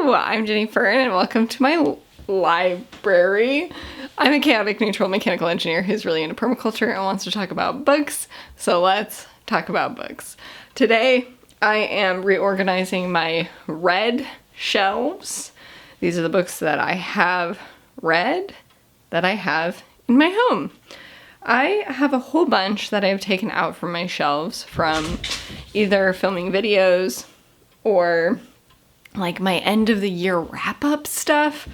Hello, I'm Jennifer and welcome to my library. I'm a chaotic neutral mechanical engineer who's really into permaculture and wants to talk about books, so let's talk about books. Today I am reorganizing my read shelves. These are the books that I have read that I have in my home. I have a whole bunch that I've taken out from my shelves from either filming videos or like my end of the year wrap up stuff.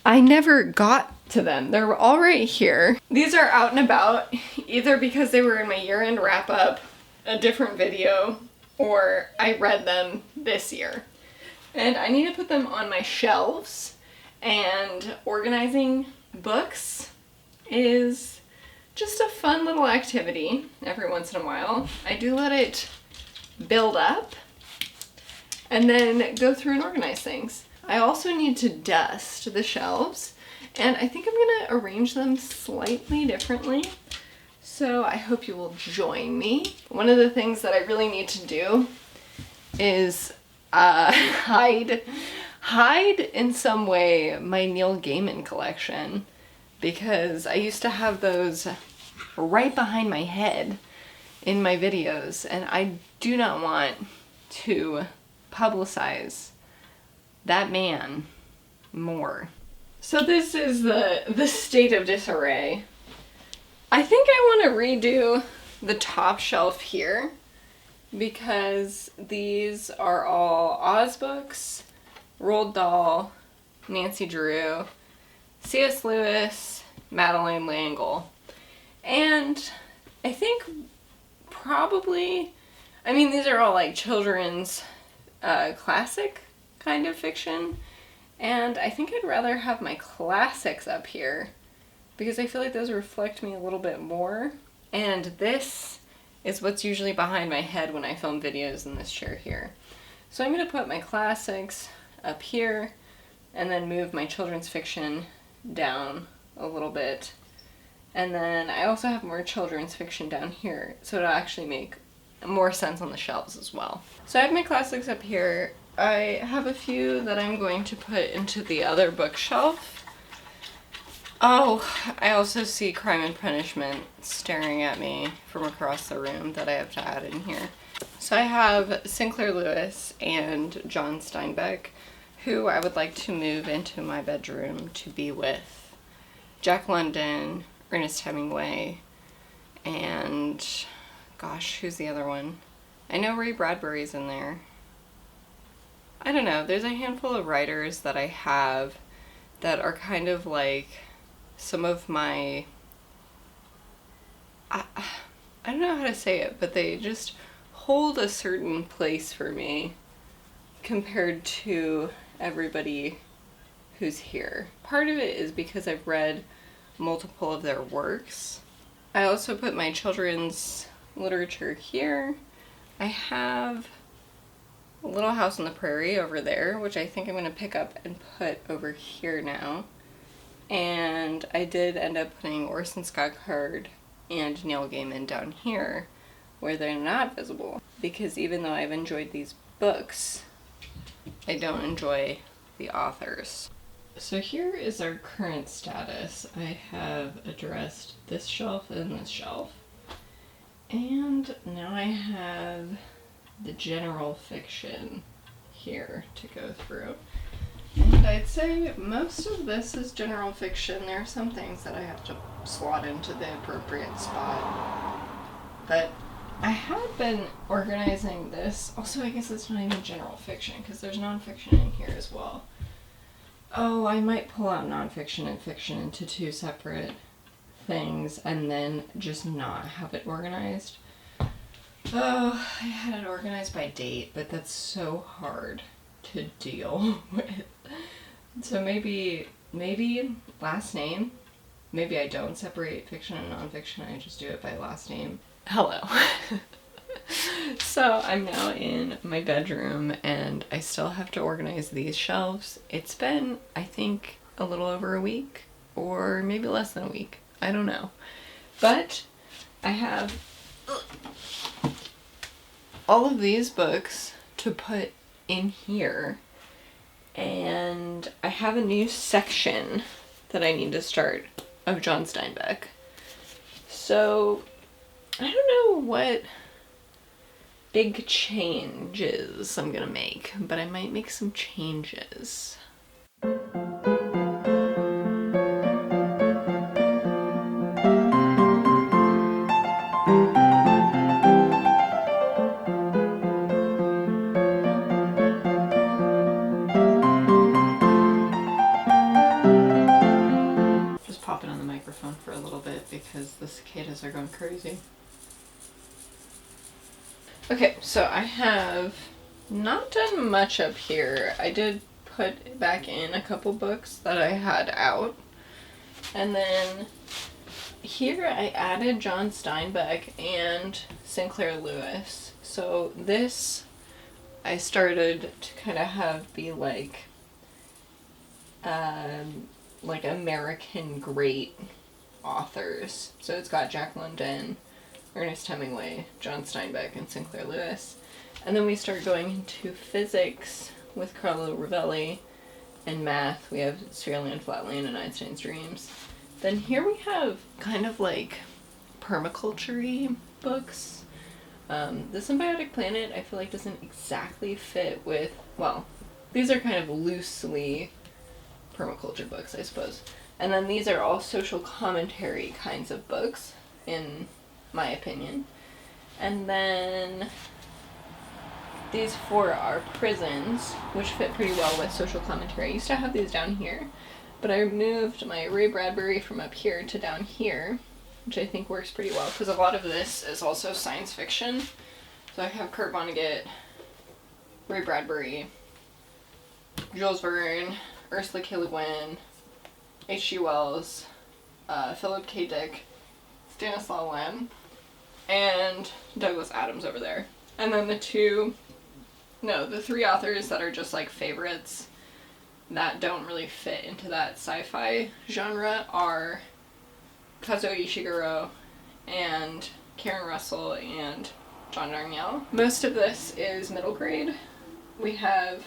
I never got to them. They're all right here. These are out and about either because they were in my year-end wrap up, a different video, or I read them this year. And I need to put them on my shelves, and organizing books is just a fun little activity every once in a while. I do let it build up and then go through and organize things. I also need to dust the shelves, and I think I'm gonna arrange them slightly differently. So I hope you will join me. One of the things that I really need to do is hide in some way my Neil Gaiman collection, because I used to have those right behind my head in my videos, and I do not want to publicize that man more. So this is the state of disarray. I think I want to redo the top shelf here because these are all Oz books, Roald Dahl, Nancy Drew, C.S. Lewis, Madeleine L'Engle. And I think probably, these are all like children's classic kind of fiction, and I think I'd rather have my classics up here because I feel like those reflect me a little bit more, and this is what's usually behind my head when I film videos in this chair here. So I'm going to put my classics up here and then move my children's fiction down a little bit, and then I also have more children's fiction down here, so it'll actually make more sense on the shelves as well. So I have my classics up here. I have a few that I'm going to put into the other bookshelf. Oh, I also see Crime and Punishment staring at me from across the room that I have to add in here. So I have Sinclair Lewis and John Steinbeck, who I would like to move into my bedroom to be with Jack London, Ernest Hemingway, and gosh, who's the other one? I know Ray Bradbury's in there. I don't know, there's a handful of writers that I have that are kind of like some of my, I don't know how to say it, but they just hold a certain place for me compared to everybody who's here. Part of it is because I've read multiple of their works. I also put my children's literature here. I have a Little House on the Prairie over there, which I think I'm going to pick up and put over here now. And I did end up putting Orson Scott Card and Neil Gaiman down here where they're not visible, because even though I've enjoyed these books, I don't enjoy the authors. So here is our current status. I have addressed this shelf and this shelf. And now I have the general fiction here to go through. And I'd say most of this is general fiction. There are some things that I have to slot into the appropriate spot. But I have been organizing this. Also, I guess it's not even general fiction because there's nonfiction in here as well. Oh, I might pull out nonfiction and fiction into two separate things and then just not have it organized. Oh, I had it organized by date, but that's so hard to deal with. So maybe last name. Maybe I don't separate fiction and nonfiction, I just do it by last name. Hello. So I'm now in my bedroom and I still have to organize these shelves. It's been, I think, a little over a week or maybe less than a week. I don't know. But I have all of these books to put in here And I have a new section that I need to start of John Steinbeck. So I don't know what big changes I'm gonna make, but I might make some changes. Just popping on the microphone for a little bit because the cicadas are going crazy. Okay, so I have not done much up here. I did put back in a couple books that I had out. And then here I added John Steinbeck and Sinclair Lewis. So this I started to kind of have be like American great authors. So it's got Jack London, Ernest Hemingway, John Steinbeck, and Sinclair Lewis. And then we start going into physics with Carlo Rovelli, and math, we have Sphereland, Flatland, and Einstein's Dreams. Then here we have kind of like permaculture-y books. The Symbiotic Planet I feel like doesn't exactly fit with, well, these are kind of loosely permaculture books, I suppose. And then these are all social commentary kinds of books, in my opinion. And then these four are prisons, which fit pretty well with social commentary. I used to have these down here, but I moved my Ray Bradbury from up here to down here, which I think works pretty well, because a lot of this is also science fiction. So I have Kurt Vonnegut, Ray Bradbury, Jules Verne, Ursula K. Le Guin, H.G. Wells, Philip K. Dick, Stanislaw Lem, and Douglas Adams over there. And then the three authors that are just like favorites that don't really fit into that sci-fi genre are Kazuo Ishiguro and Karen Russell and John Darnielle. Most of this is middle grade. We have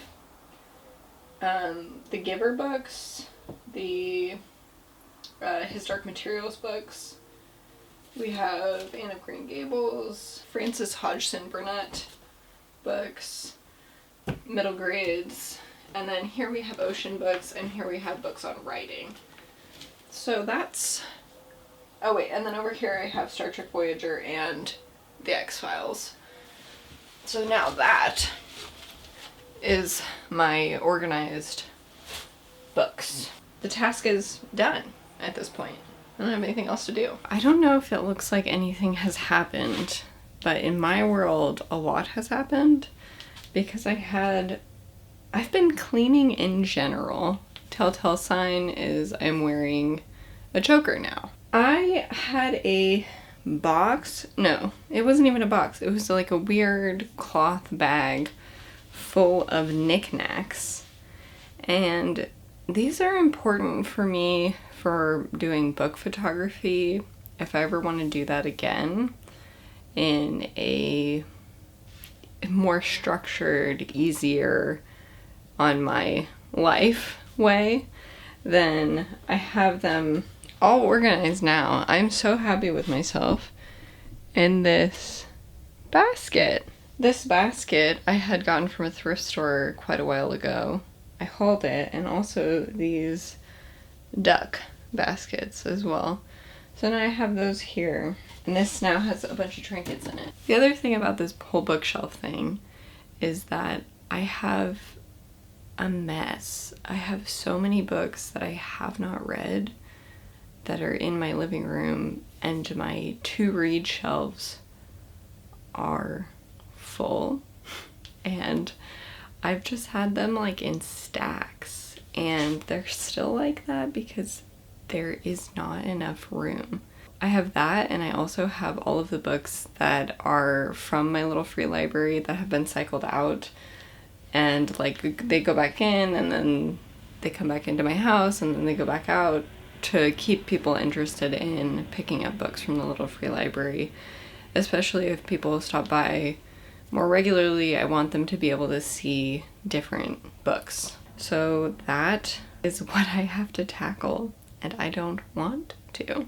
the Giver books, the His Dark Materials books. We have Anne of Green Gables, Frances Hodgson Burnett books, middle grades, and then here we have ocean books, and here we have books on writing. So that's, oh wait, and then over here I have Star Trek Voyager and The X-Files. So now that is my organized books. The task is done at this point. I don't have anything else to do. I don't know if it looks like anything has happened, but in my world, a lot has happened because I've been cleaning in general. Telltale sign is I'm wearing a choker now. I had a box. No, it wasn't even a box. It was like a weird cloth bag full of knickknacks. And these are important for me for doing book photography if I ever want to do that again in a more structured, easier on my life way. Then I have them all organized now. I'm so happy with myself. And this basket. This basket I had gotten from a thrift store quite a while ago. I hauled it, and also these duck baskets as well. So now I have those here, and this now has a bunch of trinkets in it. The other thing about this whole bookshelf thing is that I have a mess. I have so many books that I have not read that are in my living room, and my to read shelves are full, and I've just had them like in stacks, and they're still like that because there is not enough room. I have that, and I also have all of the books that are from my little free library that have been cycled out, and like they go back in and then they come back into my house and then they go back out to keep people interested in picking up books from the little free library. Especially if people stop by more regularly, I want them to be able to see different books. So that is what I have to tackle, and I don't want to.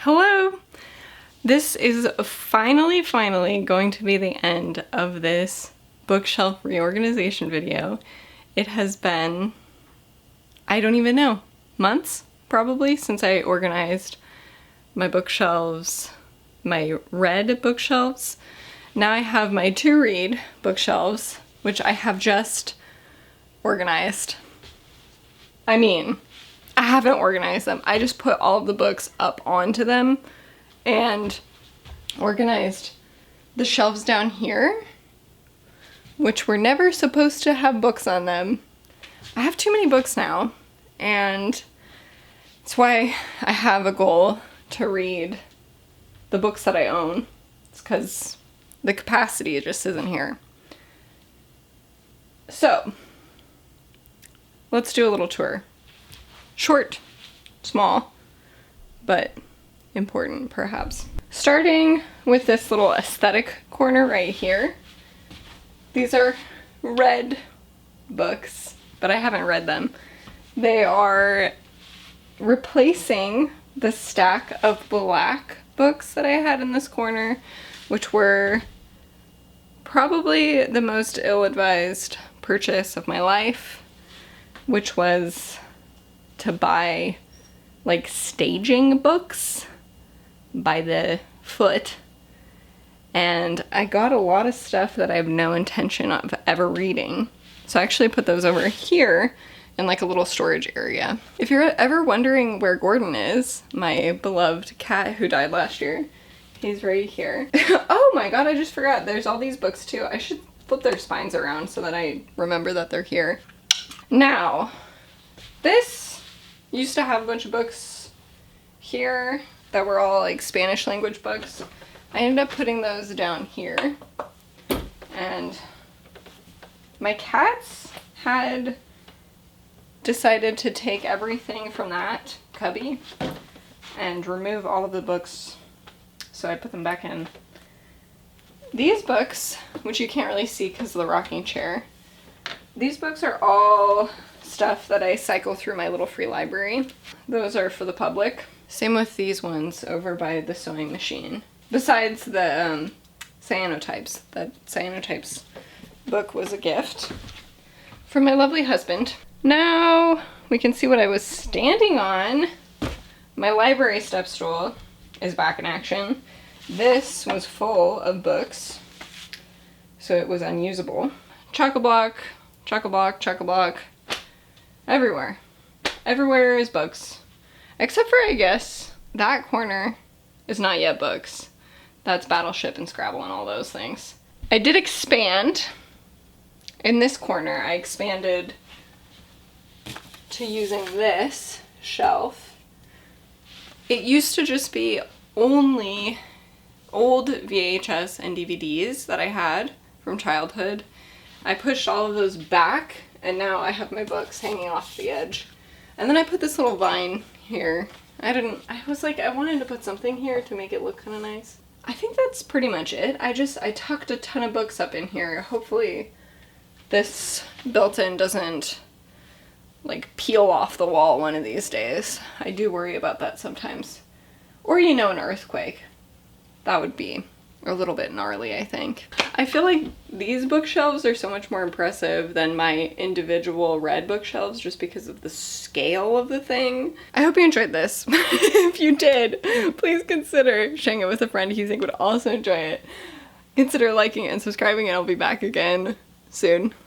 Hello! This is finally going to be the end of this bookshelf reorganization video. It has been, I don't even know, months probably since I organized my bookshelves, my read bookshelves. Now I have my to read bookshelves, which I have just organized. I mean, I haven't organized them. I just put all of the books up onto them and organized the shelves down here, which were never supposed to have books on them. I have too many books now, and that's why I have a goal to read the books that I own. It's because the capacity just isn't here. So, let's do a little tour. Short, small, but important perhaps. Starting with this little aesthetic corner right here. These are read books, but I haven't read them. They are replacing the stack of black books that I had in this corner, which were probably the most ill-advised purchase of my life, which was to buy like staging books by the foot. And I got a lot of stuff that I have no intention of ever reading. So I actually put those over here in like a little storage area. If you're ever wondering where Gordon is, my beloved cat who died last year, he's right here. Oh my god, I just forgot. There's all these books too. I should flip their spines around so that I remember that they're here. Now, this used to have a bunch of books here that were all like Spanish language books. I ended up putting those down here. And my cats had decided to take everything from that cubby and remove all of the books, so I put them back in. These books, which you can't really see because of the rocking chair, these books are all stuff that I cycle through my little free library. Those are for the public. Same with these ones over by the sewing machine. Besides the cyanotypes. That cyanotypes book was a gift from my lovely husband. Now we can see what I was standing on. My library step stool is back in action. This was full of books, so it was unusable. Chock-a-block, chock-a-block, chock-a-block. Everywhere. Everywhere is books. Except for, I guess, that corner is not yet books. That's Battleship and Scrabble and all those things. I did expand. In this corner, I expanded to using this shelf. It used to just be only old VHS and DVDs that I had from childhood. I pushed all of those back, and now I have my books hanging off the edge. And then I put this little vine here. I was like, I wanted to put something here to make it look kind of nice. I think that's pretty much it. I tucked a ton of books up in here. Hopefully this built-in doesn't like peel off the wall one of these days. I do worry about that sometimes. Or, you know, an earthquake. That would be a little bit gnarly, I think. I feel like these bookshelves are so much more impressive than my individual red bookshelves just because of the scale of the thing. I hope you enjoyed this. If you did, please consider sharing it with a friend who you think would also enjoy it. consider liking and subscribing, and I'll be back again soon.